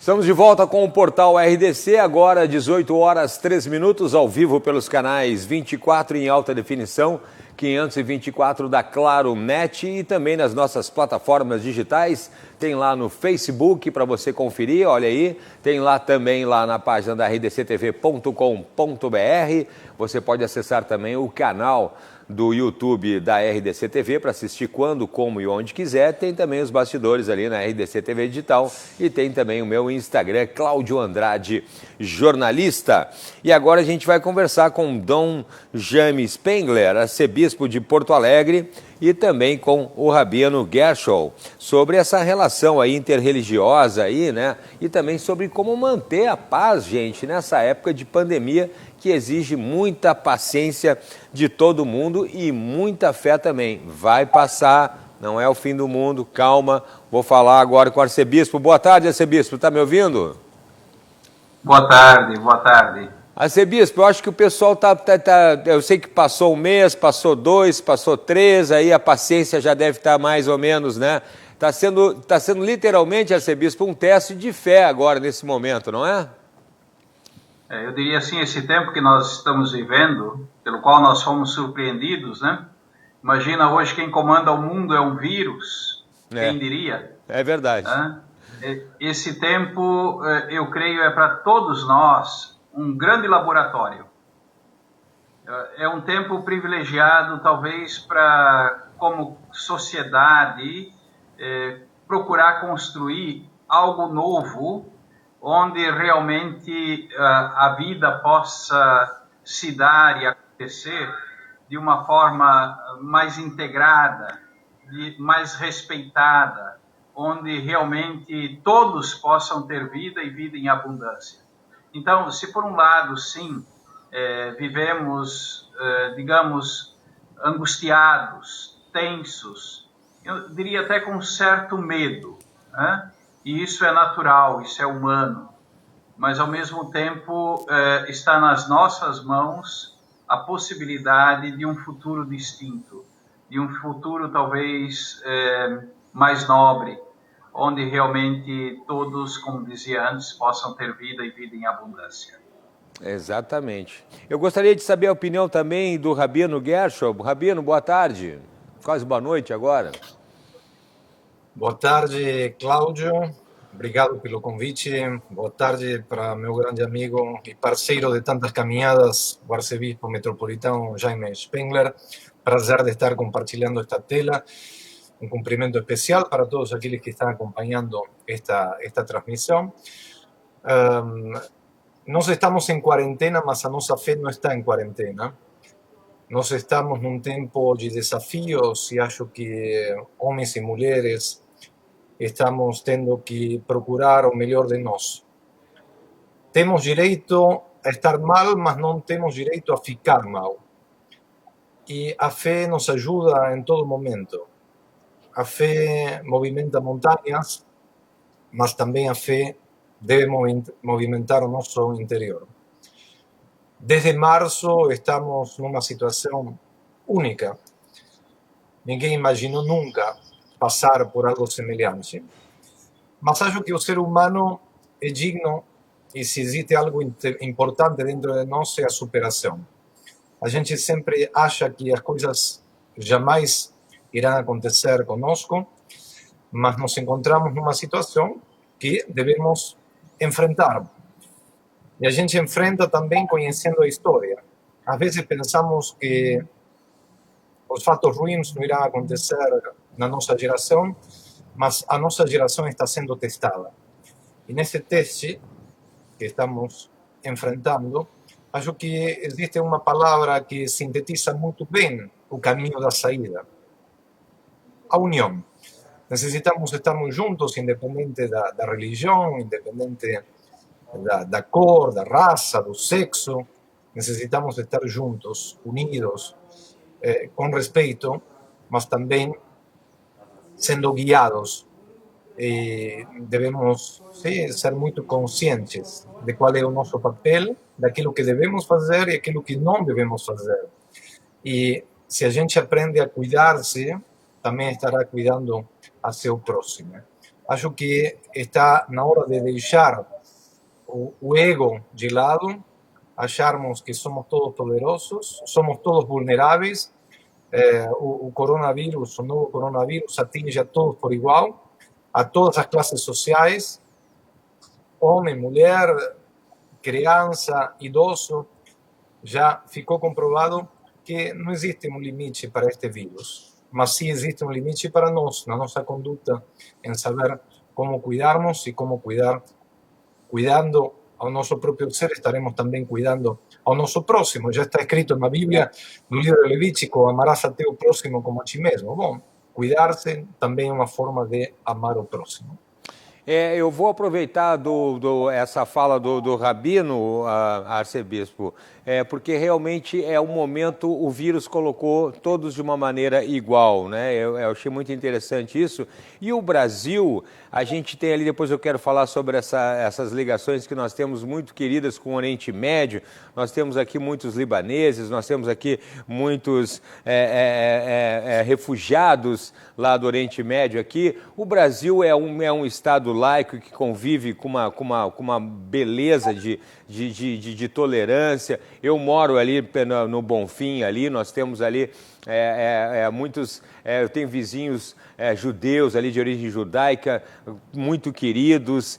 Estamos de volta com o Portal RDC, agora 18 horas 3 minutos, ao vivo pelos canais 24 em alta definição, 524 da Claro Net e também nas nossas plataformas digitais. Tem lá no Facebook para você conferir, olha aí. Tem lá também lá na página da rdctv.com.br. Você pode acessar também o canal do YouTube da RDC TV para assistir quando, como e onde quiser. Tem também os bastidores ali na RDC TV Digital e tem também o meu Instagram, Cláudio Andrade Jornalista. E agora a gente vai conversar com Dom Jaime Spengler, arcebispo de Porto Alegre, e também com o Rabino Gershol, sobre essa relação aí interreligiosa aí, né? E também sobre como manter a paz, gente, nessa época de pandemia que exige muita paciência de todo mundo e muita fé também. Vai passar, não é o fim do mundo, calma. Vou falar agora com o arcebispo. Boa tarde, arcebispo, tá me ouvindo? Boa tarde, boa tarde. Arcebispo, eu acho que o pessoal eu sei que passou um mês, passou 2, passou 3, aí a paciência já deve estar mais ou menos, né? Tá sendo literalmente, arcebispo, um teste de fé agora, nesse momento, não é? Eu diria assim, esse tempo que nós estamos vivendo, pelo qual nós fomos surpreendidos, né? Imagina hoje quem comanda o mundo é um vírus, quem diria? É verdade. Esse tempo, eu creio, é para todos nós um grande laboratório. É um tempo privilegiado, talvez, para, como sociedade, procurar construir algo novo, onde realmente a vida possa se dar e acontecer de uma forma mais integrada, mais respeitada, onde realmente todos possam ter vida e vida em abundância. Então, se por um lado, sim, vivemos, digamos, angustiados, tensos, eu diria até com um certo medo, né? E isso é natural, isso é humano, mas ao mesmo tempo está nas nossas mãos a possibilidade de um futuro distinto, de um futuro talvez mais nobre, onde realmente todos, como dizia antes, possam ter vida e vida em abundância. Exatamente. Eu gostaria de saber a opinião também do Rabino Gershol. Rabino, boa tarde. Quase boa noite agora. Boa tarde, Cláudio. Obrigado pelo convite. Boa tarde para meu grande amigo e parceiro de tantas caminhadas, o arcebispo metropolitano Jaime Spengler. Prazer de estar compartilhando esta tela. Um cumprimento especial para todos aqueles que estão acompanhando esta transmissão. Nós estamos em quarentena, mas a nossa fé não está em quarentena. Nós estamos num tempo de desafios e acho que homens e mulheres estamos tendo que procurar o melhor de nós. Temos direito a estar mal, mas não temos direito a ficar mal. E a fé nos ajuda em todo momento. A fé movimenta montanhas, mas também a fé deve movimentar o nosso interior. Desde março estamos numa situação única. Ninguém imaginou nunca passar por algo semelhante. Mas acho que o ser humano é digno, e se existe algo importante dentro de nós é a superação. A gente sempre acha que as coisas jamais irão acontecer conosco, mas nos encontramos numa situação que devemos enfrentar. E a gente enfrenta também conhecendo a história. Às vezes pensamos que os fatos ruins não irão acontecer na nossa geração, mas a nossa geração está sendo testada. E nesse teste que estamos enfrentando, acho que existe uma palavra que sintetiza muito bem o caminho da saída: a união. Necessitamos estarmos juntos, independente da religião, independente da cor, da raça, do sexo. Necessitamos estar juntos, unidos, com respeito, mas também sendo guiados. Devemos ser muito conscientes de qual é o nosso papel, daquilo que devemos fazer e aquilo que não devemos fazer. E se a gente aprende a cuidar-se, também estará cuidando a seu próximo. Acho que está na hora de deixar o ego de lado, acharmos que somos todos poderosos, somos todos vulneráveis. O coronavírus, o novo coronavírus, atinge a todos por igual, a todas as classes sociais, homem, mulher, criança, idoso. Já ficou comprovado que não existe um limite para este vírus, mas sim existe um limite para nós, na nossa conduta, em saber como cuidarmos e como cuidando ao nosso próprio ser, estaremos também cuidando ao nosso próximo. Já está escrito na Bíblia, no livro de Levítico, amarás a teu próximo como a ti mesmo. Bom, cuidar-se também é uma forma de amar o próximo. Eu vou aproveitar essa fala do Rabino, arcebispo, porque realmente é um momento, o vírus colocou todos de uma maneira igual, né? Eu achei muito interessante isso. E o Brasil, a gente tem ali, depois eu quero falar sobre essas ligações que nós temos muito queridas com o Oriente Médio, nós temos aqui muitos libaneses, nós temos aqui muitos refugiados lá do Oriente Médio aqui. O Brasil é um estado laico que convive com uma beleza de tolerância. Eu moro ali no Bonfim, ali, nós temos ali muitos, eu tenho vizinhos judeus ali de origem judaica, muito queridos.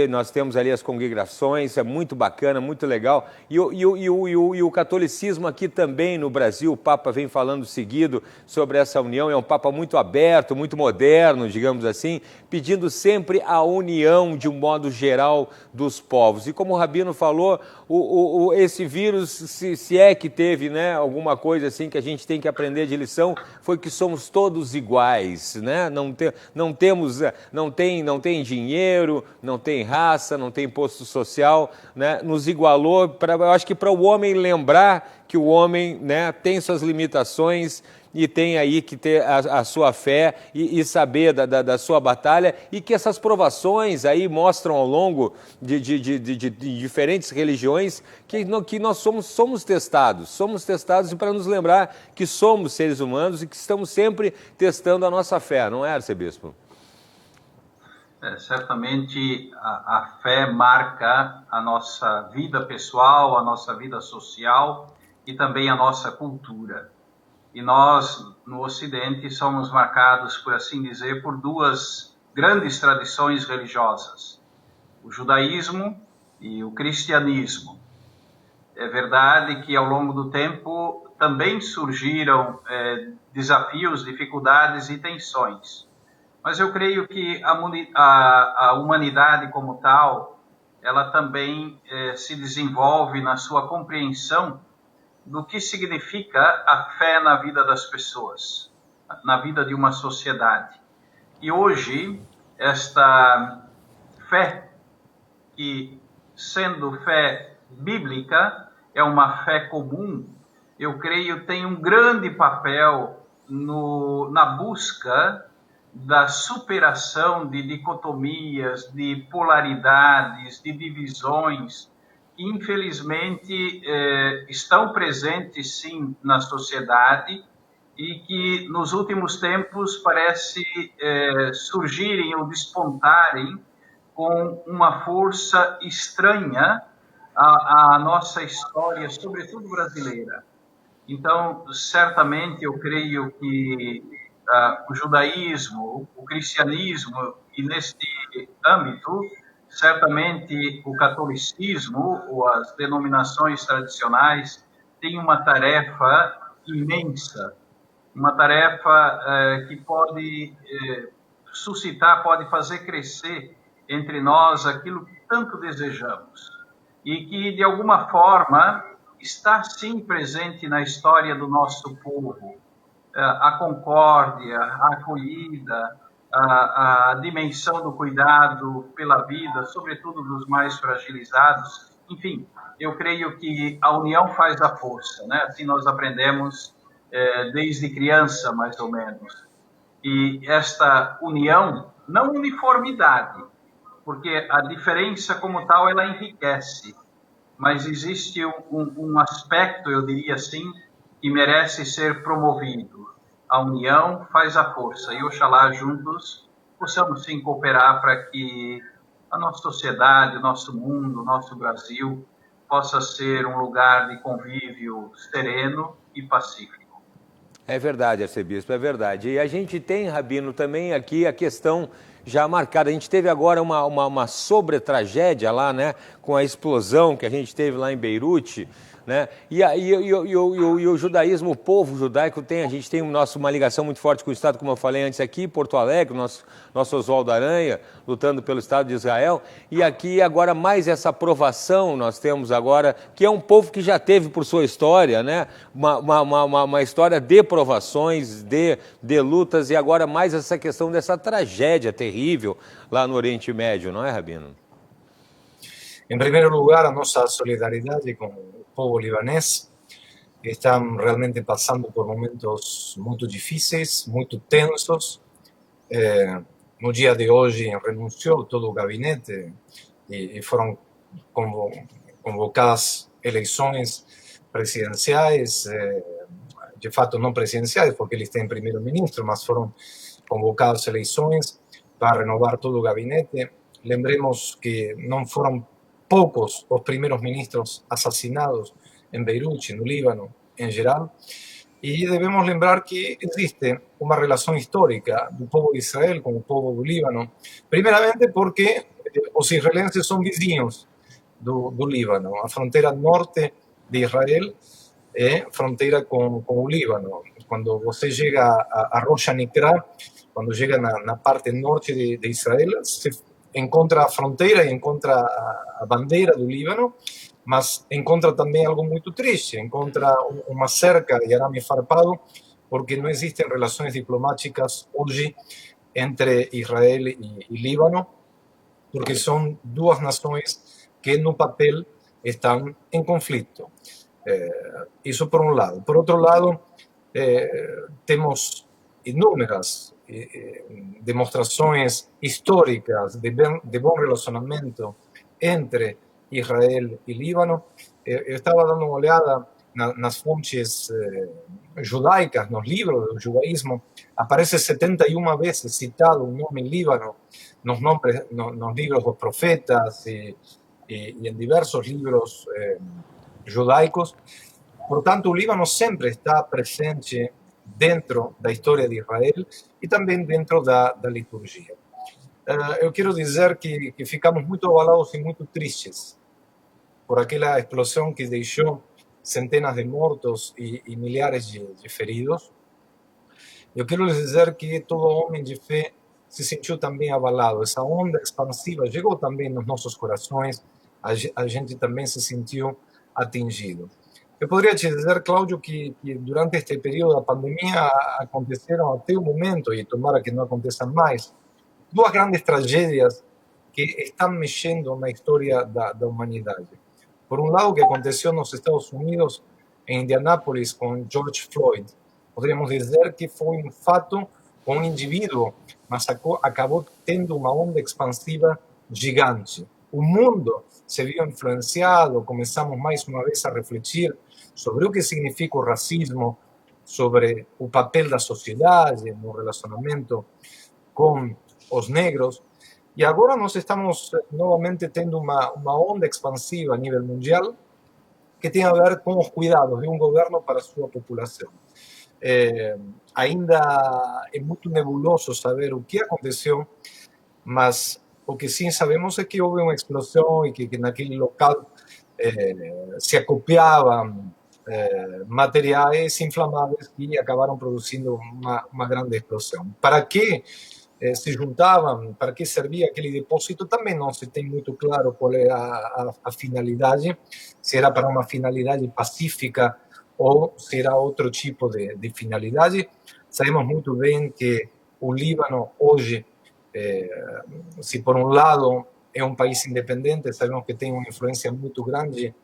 Nós temos ali as congregações, é muito bacana, muito legal. E o catolicismo aqui também no Brasil, o Papa vem falando seguido sobre essa união, é um Papa muito aberto, muito moderno, digamos assim, pedindo sempre a união de um modo geral dos povos. E como o Rabino falou, esse vírus, se é que teve, né, alguma coisa assim que a gente tem que aprender de lição, foi que somos todos iguais, né? Não tem dinheiro, não tem raça, não tem posto social, né? Nos igualou, eu acho que para o homem lembrar que o homem, né, tem suas limitações e tem aí que ter a sua fé e saber da sua batalha, e que essas provações aí mostram ao longo de diferentes religiões que nós somos testados para nos lembrar que somos seres humanos e que estamos sempre testando a nossa fé, não é, arcebispo? Certamente a fé marca a nossa vida pessoal, a nossa vida social e também a nossa cultura. E nós, no Ocidente, somos marcados, por assim dizer, por duas grandes tradições religiosas, o judaísmo e o cristianismo. É verdade que, ao longo do tempo, também surgiram desafios, dificuldades e tensões. Mas eu creio que a humanidade como tal, ela também se desenvolve na sua compreensão do que significa a fé na vida das pessoas, na vida de uma sociedade. E hoje, esta fé, que sendo fé bíblica, é uma fé comum, eu creio tem um grande papel na busca da superação de dicotomias, de polaridades, de divisões, que infelizmente estão presentes sim na sociedade e que nos últimos tempos parece surgirem ou despontarem com uma força estranha à nossa história, sobretudo brasileira. Então, certamente eu creio que o judaísmo, o cristianismo, e neste âmbito, certamente o catolicismo ou as denominações tradicionais têm uma tarefa imensa, uma tarefa que pode suscitar, pode fazer crescer entre nós aquilo que tanto desejamos e que, de alguma forma, está sim presente na história do nosso povo. A concórdia, a acolhida, a dimensão do cuidado pela vida, sobretudo dos mais fragilizados. Enfim, eu creio que a união faz a força, né? Assim nós aprendemos desde criança, mais ou menos. E esta união, não uniformidade, porque a diferença como tal, ela enriquece, mas existe um aspecto, eu diria assim, que merece ser promovido. A união faz a força, e oxalá juntos possamos sim cooperar para que a nossa sociedade, o nosso mundo, o nosso Brasil possa ser um lugar de convívio sereno e pacífico. É verdade, arcebispo, é verdade. E a gente tem, Rabino, também aqui a questão já marcada. A gente teve agora uma sobre-tragédia lá, né, com a explosão que a gente teve lá em Beirute, né? E o judaísmo, o povo judaico tem, a gente tem uma ligação muito forte com o Estado, como eu falei antes aqui, Porto Alegre, nosso Oswaldo Aranha, lutando pelo Estado de Israel, e aqui agora mais essa aprovação nós temos agora, que é um povo que já teve por sua história, né, uma história de provações, de lutas, e agora mais essa questão dessa tragédia terrível lá no Oriente Médio, não é, Rabino? En primer lugar, a nuestra solidaridad con el pueblo libanés, que están realmente pasando por momentos muy difíciles, muy tensos. No día de hoy renunció todo el gabinete y fueron convocadas elecciones presidenciales, de facto no presidenciales porque él está en primer ministro, mas fueron convocadas elecciones para renovar todo el gabinete. Lembremos que no fueron pocos los primeros ministros asesinados en Beirut, en el Líbano, en geral. Y debemos lembrar que existe una relación histórica del pueblo de Israel con el pueblo del Líbano, primeramente porque los israelenses son vizinhos del Líbano. A frontera norte de Israel frontera con el Líbano. Cuando usted llega a Rosh Nikra, cuando llega a la parte norte de Israel, se encontra a fronteira e encontra a bandeira do Líbano, mas encontra também algo muito triste, encontra uma cerca de arame farpado, porque não existem relações diplomáticas hoje entre Israel e Líbano, porque são duas nações que no papel estão em conflito. Isso por um lado. Por outro lado, temos inúmeras demonstrações históricas de bom relacionamento entre Israel e Líbano. Eu estava dando uma olhada nas fontes judaicas, nos livros do judaísmo, aparece 71 vezes citado o nome Líbano nos livros dos profetas e em diversos livros judaicos. Portanto, o Líbano sempre está presente dentro da história de Israel e também dentro da liturgia. Eu quero dizer que ficamos muito abalados e muito tristes por aquela explosão que deixou centenas de mortos e milhares de feridos. Eu quero dizer que todo homem de fé se sentiu também abalado. Essa onda expansiva chegou também nos nossos corações, a gente também se sentiu atingido. Eu poderia te dizer, Cláudio, que durante este período da pandemia aconteceram até o momento, e tomara que não aconteçam mais, duas grandes tragédias que estão mexendo na história da humanidade. Por um lado, o que aconteceu nos Estados Unidos, em Indianápolis, com George Floyd. Poderíamos dizer que foi um fato com um indivíduo, mas acabou tendo uma onda expansiva gigante. O mundo se viu influenciado, começamos mais uma vez a refletir sobre o que significa o racismo, sobre o papel da sociedade no relacionamento com os negros. E agora nós estamos novamente tendo uma onda expansiva a nível mundial que tem a ver com os cuidados de um governo para a sua população. Ainda é muito nebuloso saber o que aconteceu, mas o que sim sabemos é que houve uma explosão e que naquele local se acopiavam materiais inflamáveis que acabaram produzindo uma grande explosão. Para que se juntavam, para que servia aquele depósito, também não se tem muito claro qual é a finalidade, se era para uma finalidade pacífica ou se era outro tipo de finalidade. Sabemos muito bem que o Líbano hoje, se por um lado é um país independente, sabemos que tem uma influência muito grande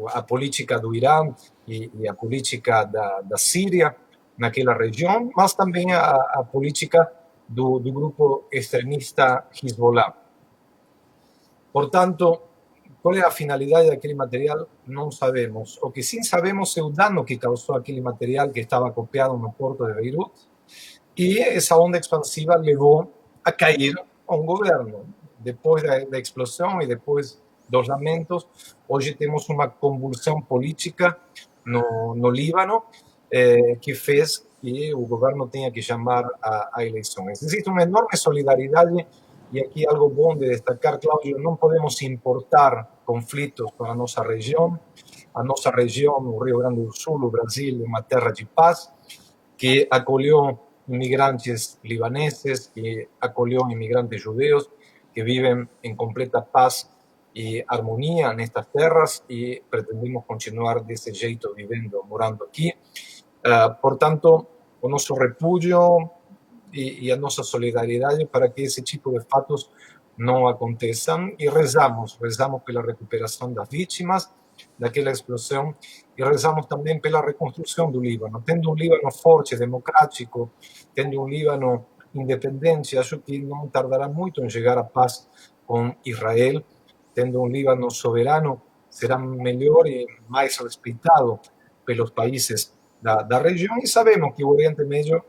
a política do Irã e a política da Síria naquela região, mas também a política do grupo extremista Hezbollah. Portanto, qual é a finalidade daquele material? Não sabemos. O que sim sabemos é o dano que causou aquele material que estava acopiado no porto de Beirut, e essa onda expansiva levou a cair um governo. Depois da explosão e depois dos lamentos, hoje temos uma convulsão política no Líbano que fez que o governo tenha que chamar a eleições. Existe uma enorme solidariedade e aqui algo bom de destacar, Cláudio, não podemos importar conflitos para a nossa região. A nossa região, o Rio Grande do Sul, o Brasil, é uma terra de paz que acolheu imigrantes libaneses, que acolheu imigrantes judeus, que vivem em completa paz e harmonia nestas terras e pretendemos continuar desse jeito vivendo, morando aqui. Portanto, o nosso repúdio e a nossa solidariedade para que esse tipo de fatos não aconteçam e rezamos pela recuperação das vítimas daquela explosão e rezamos também pela reconstrução do Líbano. Tendo um Líbano forte, democrático, tendo um Líbano independente, acho que não tardará muito em chegar à paz com Israel. Tendo um Líbano soberano, será melhor e mais respeitado pelos países da região. E sabemos que o Oriente Médio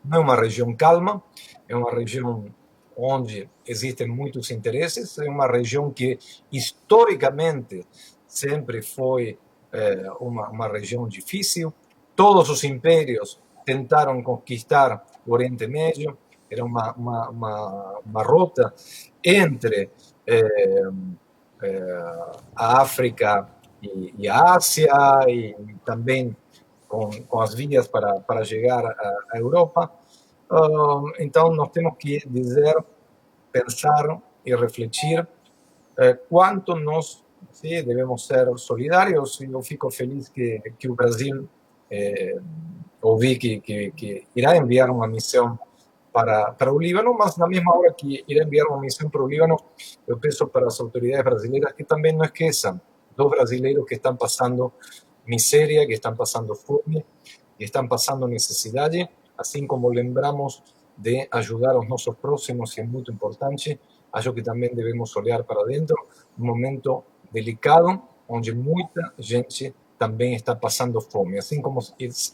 não é uma região calma, é uma região onde existem muitos interesses, é uma região que historicamente sempre foi uma região difícil. Todos os impérios tentaram conquistar o Oriente Médio, era uma rota entre a África e a Ásia, e também com as vias para chegar à Europa. Então, nós temos que dizer, pensar e refletir quanto nós devemos ser solidários. Eu fico feliz que o Brasil ouvi que irá enviar uma missão para o Líbano, mas na mesma hora que irá enviar uma missão para o Líbano, eu peço para as autoridades brasileiras que também não esqueçam dos brasileiros que estão passando miséria, que estão passando fome, que estão passando necessidade, assim como lembramos de ajudar os nossos próximos, e é muito importante. Acho que também devemos olhar para dentro, um momento delicado, onde muita gente também está passando fome. Assim como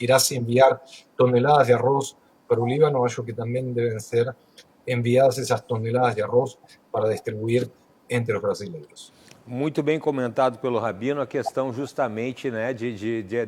irá se enviar toneladas de arroz para o Líbano, acho que também devem ser enviadas essas toneladas de arroz para distribuir entre os brasileiros. Muito bem comentado pelo Rabino a questão justamente, né,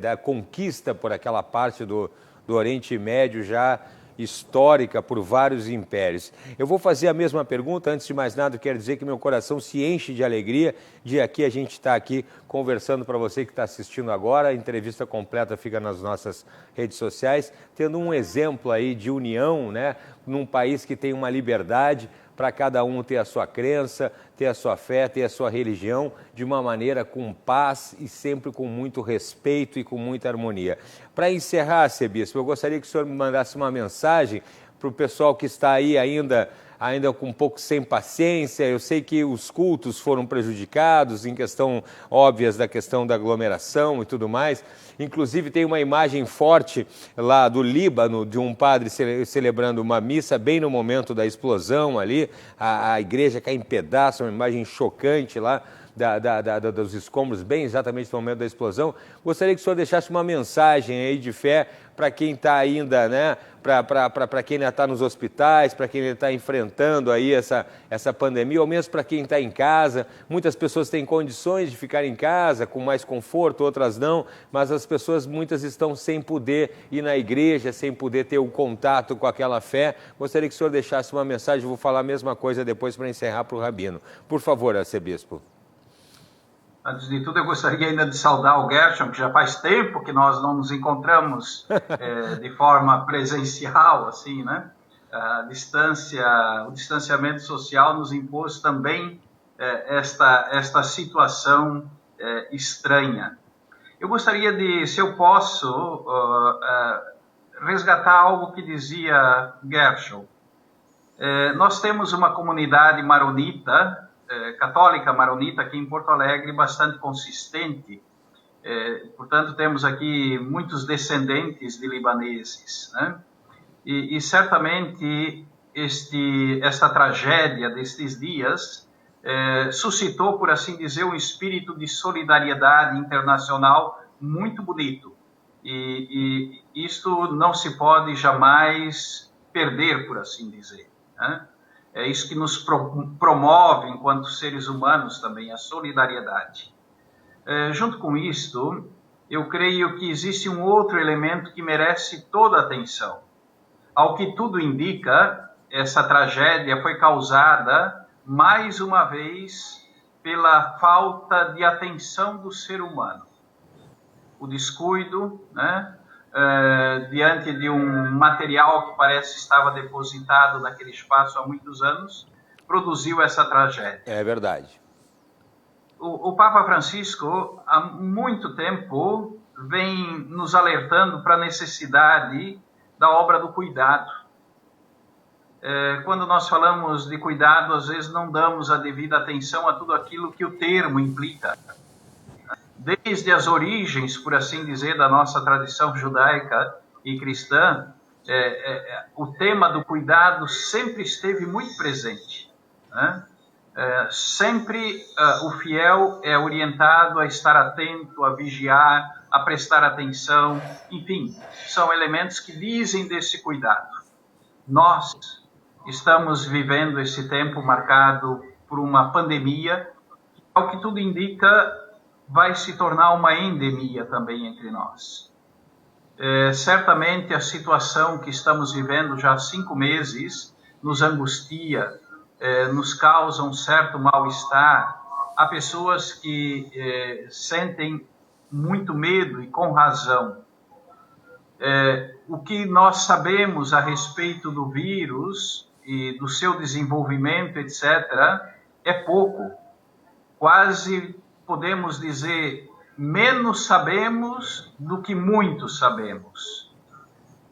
da conquista por aquela parte do Oriente Médio já histórica por vários impérios. Eu vou fazer a mesma pergunta. Antes de mais nada, quero dizer que meu coração se enche de alegria de aqui a gente estar aqui conversando para você que está assistindo agora. A entrevista completa fica nas nossas redes sociais, tendo um exemplo aí de união, né, num país que tem uma liberdade para cada um ter a sua crença, ter a sua fé, ter a sua religião, de uma maneira com paz e sempre com muito respeito e com muita harmonia. Para encerrar, Arcebispo, eu gostaria que o senhor me mandasse uma mensagem para o pessoal que está aí ainda com um pouco sem paciência. Eu sei que os cultos foram prejudicados em questão óbvias da questão da aglomeração e tudo mais. Inclusive tem uma imagem forte lá do Líbano de um padre celebrando uma missa bem no momento da explosão ali, a igreja cai em pedaços, uma imagem chocante lá dos escombros, bem exatamente no momento da explosão. Gostaria que o senhor deixasse uma mensagem aí de fé para quem está ainda, né, para quem ainda está nos hospitais, para quem ainda está enfrentando aí essa pandemia, ou mesmo para quem está em casa. Muitas pessoas têm condições de ficar em casa com mais conforto, outras não, mas as pessoas, muitas estão sem poder ir na igreja, sem poder ter o contato com aquela fé. Gostaria que o senhor deixasse uma mensagem. Eu vou falar a mesma coisa depois para encerrar para o Rabino. Por favor, Arcebispo. Antes de tudo, eu gostaria ainda de saudar o Gershon, que já faz tempo que nós não nos encontramos de forma presencial, assim, né? O distanciamento social nos impôs também esta situação estranha. Eu gostaria de, se eu posso, resgatar algo que dizia Gershon. Nós temos uma comunidade maronita, católica maronita, aqui em Porto Alegre, bastante consistente. Portanto, temos aqui muitos descendentes de libaneses, né? E certamente esta tragédia destes dias suscitou, por assim dizer, um espírito de solidariedade internacional muito bonito. E isto não se pode jamais perder, por assim dizer, né? É isso que nos promove, enquanto seres humanos também, a solidariedade. Junto com isto, eu creio que existe um outro elemento que merece toda a atenção. Ao que tudo indica, essa tragédia foi causada, mais uma vez, pela falta de atenção do ser humano. O descuido, né? Diante de um material que parece estava depositado naquele espaço há muitos anos, produziu essa tragédia. É verdade. O Papa Francisco, há muito tempo, vem nos alertando para a necessidade da obra do cuidado. Quando nós falamos de cuidado, às vezes não damos a devida atenção a tudo aquilo que o termo implica. Desde as origens, por assim dizer, da nossa tradição judaica e cristã, o tema do cuidado sempre esteve muito presente, né? Sempre o fiel é orientado a estar atento, a vigiar, a prestar atenção, enfim, são elementos que dizem desse cuidado. Nós estamos vivendo esse tempo marcado por uma pandemia, que, ao que tudo indica, vai se tornar uma endemia também entre nós. Certamente a situação que estamos vivendo já há 5 meses nos angustia, nos causa um certo mal-estar. Há pessoas que sentem muito medo e com razão. O que nós sabemos a respeito do vírus e do seu desenvolvimento, etc., é pouco. Quase podemos dizer, menos sabemos do que muito sabemos.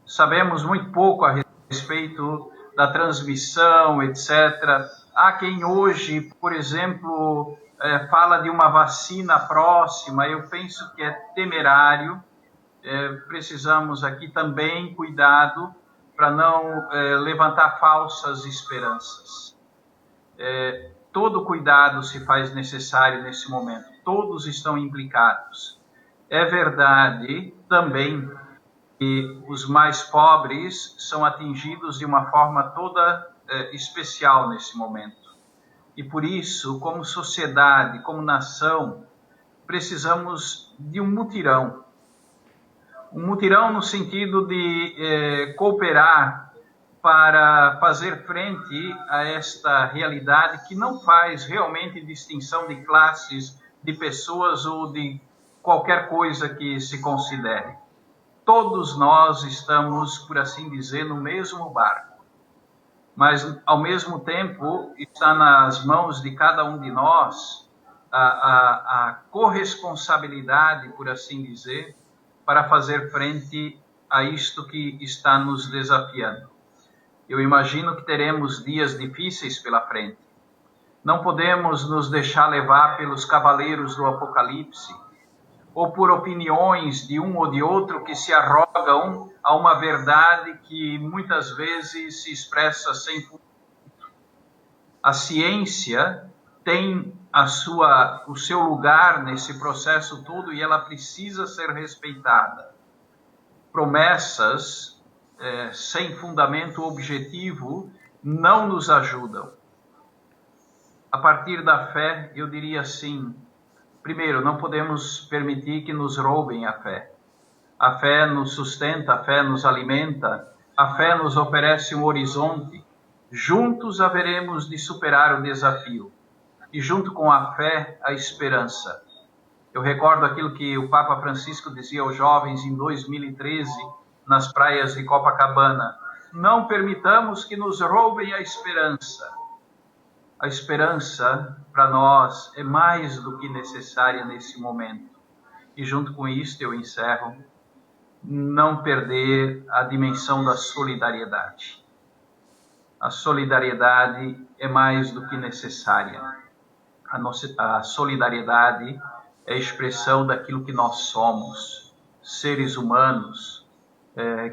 Sabemos muito pouco a respeito da transmissão, etc. Há quem hoje, por exemplo, fala de uma vacina próxima. Eu penso que é temerário. Precisamos aqui também cuidado para não levantar falsas esperanças. Todo cuidado se faz necessário nesse momento. Todos estão implicados. É verdade também que os mais pobres são atingidos de uma forma toda especial nesse momento. E por isso, como sociedade, como nação, precisamos de um mutirão. Um mutirão no sentido de cooperar para fazer frente a esta realidade que não faz realmente distinção de classes, de pessoas ou de qualquer coisa que se considere. Todos nós estamos, por assim dizer, no mesmo barco. Mas, ao mesmo tempo, está nas mãos de cada um de nós a corresponsabilidade, por assim dizer, para fazer frente a isto que está nos desafiando. Eu imagino que teremos dias difíceis pela frente. Não podemos nos deixar levar pelos cavaleiros do Apocalipse ou por opiniões de um ou de outro que se arrogam a uma verdade que muitas vezes se expressa sem fundamento. A ciência tem o seu lugar nesse processo todo e ela precisa ser respeitada. Promessas sem fundamento objetivo não nos ajudam. A partir da fé, eu diria assim: primeiro, não podemos permitir que nos roubem a fé. A fé nos sustenta, a fé nos alimenta, a fé nos oferece um horizonte. Juntos haveremos de superar o desafio. E junto com a fé, a esperança. Eu recordo aquilo que o Papa Francisco dizia aos jovens em 2013, nas praias de Copacabana: não permitamos que nos roubem a esperança. A esperança, para nós, é mais do que necessária nesse momento. E junto com isto, eu encerro, não perder a dimensão da solidariedade. A solidariedade é mais do que necessária. A solidariedade é a expressão daquilo que nós somos, seres humanos,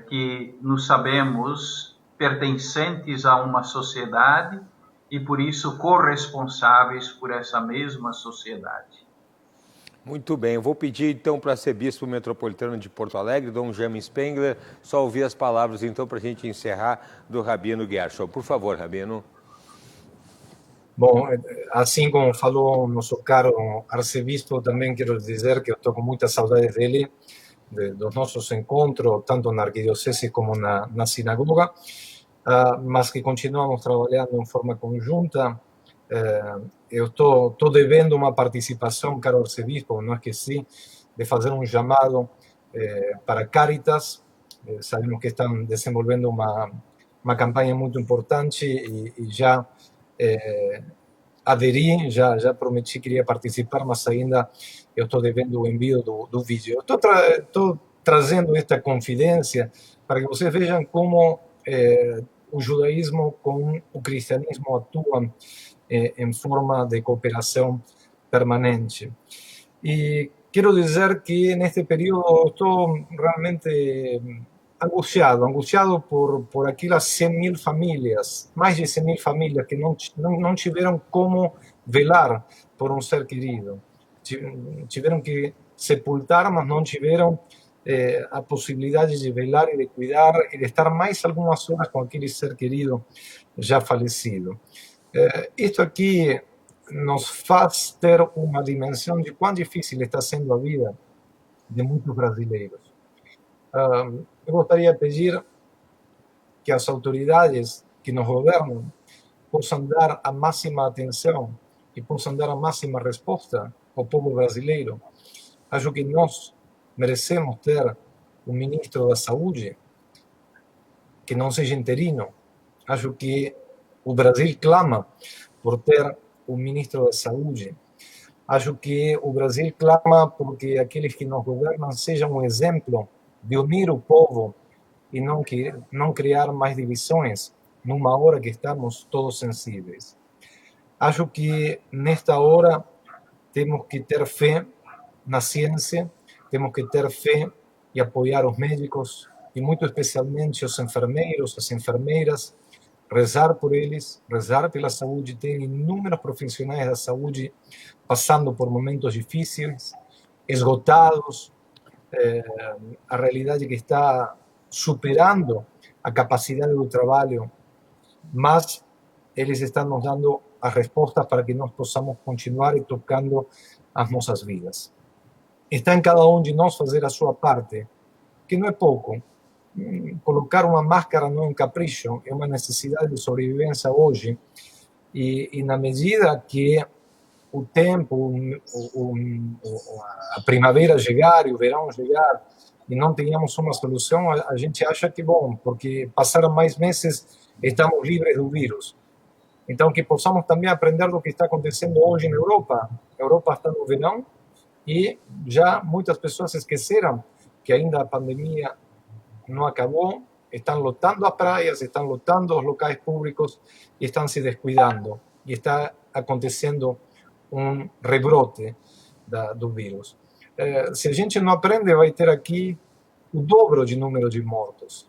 que nos sabemos pertencentes a uma sociedade e, por isso, corresponsáveis por essa mesma sociedade. Muito bem, eu vou pedir então para o arcebispo metropolitano de Porto Alegre, Dom Jaime Spengler, só ouvir as palavras então para a gente encerrar do Rabino Gershon. Por favor, Rabino. Bom, assim como falou nosso caro arcebispo, também quero dizer que eu estou com muitas saudades dele, dos nossos encontros, tanto na arquidiocese como na sinagoga, mas que continuamos trabalhando em forma conjunta. Eu estou devendo uma participação, caro arcebispo, não esqueci, de fazer um chamado para Caritas. Sabemos que estão desenvolvendo uma campanha muito importante e já aderi, já prometi que iria participar, mas ainda eu estou devendo o envio do vídeo. Estou trazendo esta confidência para que vocês vejam como o judaísmo com o cristianismo atuam em forma de cooperação permanente. E quero dizer que neste período estou realmente angustiado por aquelas 100.000 famílias, mais de 100.000 famílias que não tiveram como velar por um ser querido. Tiveram que sepultar, mas não tiveram a possibilidade de velar e de cuidar e de estar mais algumas horas com aquele ser querido já falecido. Isto aqui nos faz ter uma dimensão de quão difícil está sendo a vida de muitos brasileiros. Eu gostaria de pedir que as autoridades que nos governam possam dar a máxima atenção e possam dar a máxima resposta ao povo brasileiro. Acho que nós merecemos ter um ministro da Saúde que não seja interino. Acho que o Brasil clama por ter um ministro da Saúde. Acho que o Brasil clama porque aqueles que nos governam sejam um exemplo de unir o povo e não criar mais divisões numa hora que estamos todos sensíveis. Acho que nesta hora temos que ter fé na ciência, temos que ter fé e apoiar os médicos e muito especialmente os enfermeiros, as enfermeiras, rezar por eles, rezar pela saúde. Tem inúmeros profissionais da saúde passando por momentos difíceis, esgotados, a realidade que está superando a capacidade do trabalho, mas eles estão nos dando as respostas para que nós possamos continuar tocando as nossas vidas. Está em cada um de nós fazer a sua parte, que não é pouco. Colocar uma máscara não é um capricho, é uma necessidade de sobrevivência hoje, e na medida que o tempo, a primavera chegar e o verão chegar e não tenhamos uma solução, a gente acha que, bom, porque passaram mais meses, estamos livres do vírus. Então, que possamos também aprender do que está acontecendo hoje na Europa. A Europa está no verão e já muitas pessoas esqueceram que ainda a pandemia não acabou, estão lotando as praias, estão lotando os locais públicos e estão se descuidando. E está acontecendo um rebrote do vírus. Se a gente não aprende, vai ter aqui o dobro de número de mortos.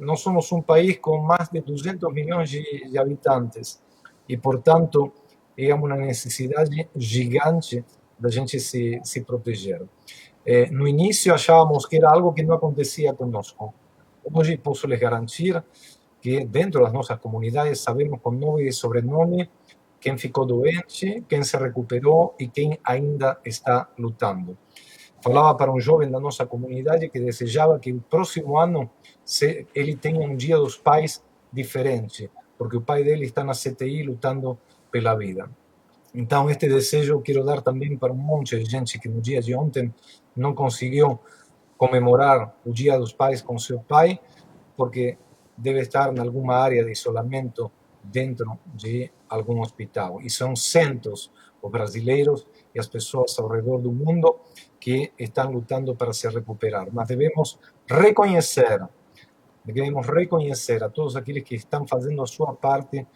Nós somos um país com mais de 200 milhões de habitantes e, portanto, é uma necessidade gigante da gente se proteger. No início achávamos que era algo que não acontecia conosco. Hoje posso lhes garantir que dentro das nossas comunidades sabemos com nome e sobrenome quem ficou doente, quem se recuperou e quem ainda está lutando. Falava para um jovem da nossa comunidade que desejava que o próximo ano ele tenha um Dia dos Pais diferente, porque o pai dele está na CTI lutando pela vida. Então, este desejo eu quero dar também para um monte de gente que no dia de ontem não conseguiu comemorar o Dia dos Pais com seu pai, porque deve estar em alguma área de isolamento dentro de algum hospital. E são centos os brasileiros e as pessoas ao redor do mundo que estão lutando para se recuperar. Mas devemos reconhecer a todos aqueles que estão fazendo a sua parte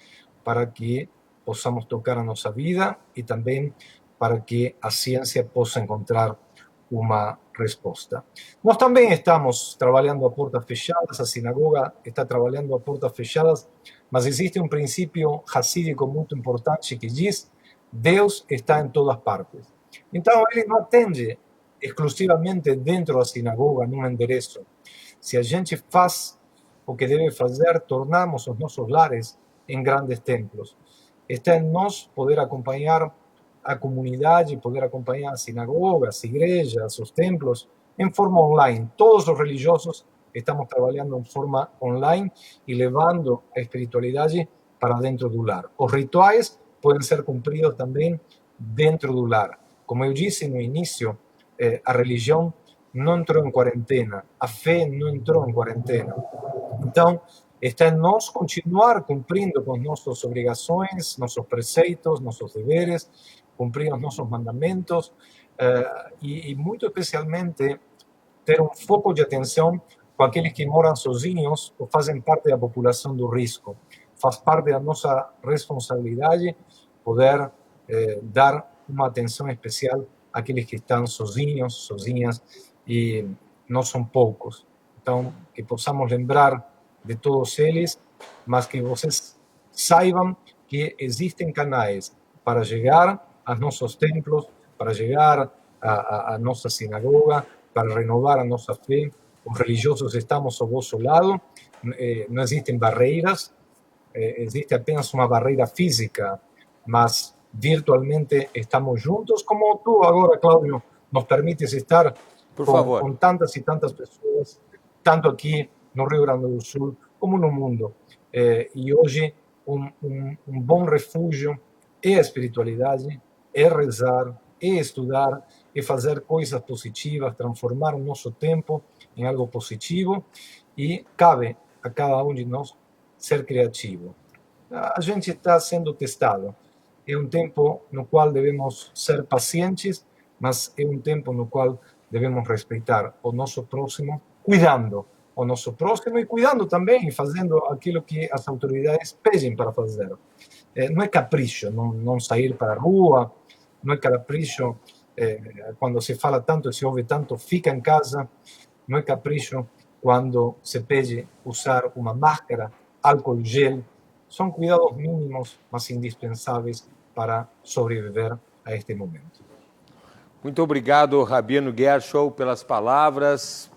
para que possamos tocar a nossa vida e também para que a ciência possa encontrar uma resposta. Nós também estamos trabalhando a portas fechadas, a sinagoga está trabalhando a portas fechadas, mas existe um princípio racídico muito importante que diz: Deus está em todas partes. Então, ele não atende exclusivamente dentro da sinagoga, num endereço. Se a gente faz o que deve fazer, tornamos os nossos lares em grandes templos. está en nós poder acompañar a comunidade, poder acompanhar as sinagogas, igrejas, os templos, em forma online. Todos os religiosos estamos trabalhando em forma online e levando a espiritualidade para dentro do lar. Os rituais podem ser cumpridos também dentro do lar. Como eu disse no início, a religião não entrou em quarentena, a fé não entrou em quarentena. Então, está em nós continuar cumprindo com nossas obrigações, nossos preceitos, nossos deveres, cumprir os nossos mandamentos e muito especialmente, ter um foco de atenção com aqueles que moram sozinhos ou fazem parte da população do risco. Faz parte da nossa responsabilidade poder dar uma atenção especial àqueles que estão sozinhos, sozinhas, e não são poucos. Então, que possamos lembrar de todos eles, mas que vocês saibam que existem canais para chegar aos nossos templos, para chegar à nossa sinagoga, para renovar a nossa fé. Os religiosos estamos ao vosso lado, não existem barreiras, existe apenas uma barreira física, mas virtualmente estamos juntos, como tu agora, Cláudio, nos permites estar com tantas e tantas pessoas, tanto aqui no Rio Grande do Sul como no mundo. E hoje um bom refúgio é a espiritualidade, é rezar, é estudar, é fazer coisas positivas, transformar o nosso tempo em algo positivo, e cabe a cada um de nós ser criativo. A gente está sendo testado. É um tempo no qual devemos ser pacientes, mas é um tempo no qual devemos respeitar o nosso próximo, cuidando o nosso próximo e cuidando também, fazendo aquilo que as autoridades pedem para fazer. Não é capricho não sair para a rua, não é capricho quando se fala tanto, se ouve tanto, fica em casa, não é capricho quando se pede usar uma máscara, álcool gel. São cuidados mínimos, mas indispensáveis para sobreviver a este momento. Muito obrigado, Rabino Gershow, pelas palavras,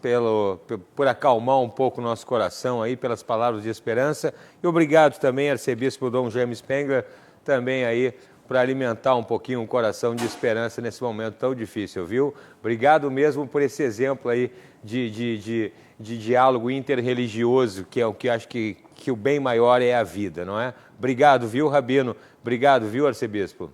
por acalmar um pouco o nosso coração aí, pelas palavras de esperança. E obrigado também, arcebispo Dom Jaime Spengler, também aí para alimentar um pouquinho o coração de esperança nesse momento tão difícil, viu? Obrigado mesmo por esse exemplo aí de diálogo interreligioso, que é o que acho que o bem maior é a vida, não é? Obrigado, viu, Rabino? Obrigado, viu, arcebispo?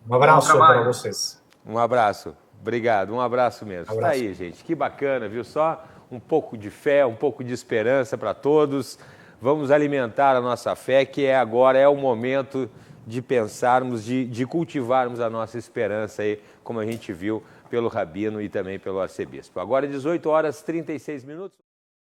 Um abraço para vocês. Um abraço. Obrigado, um abraço mesmo. Um abraço. Tá aí, gente, que bacana, viu? Só um pouco de fé, um pouco de esperança para todos. Vamos alimentar a nossa fé, que agora é o momento de pensarmos, de cultivarmos a nossa esperança aí, como a gente viu pelo Rabino e também pelo arcebispo. Agora 18 horas e 36 minutos.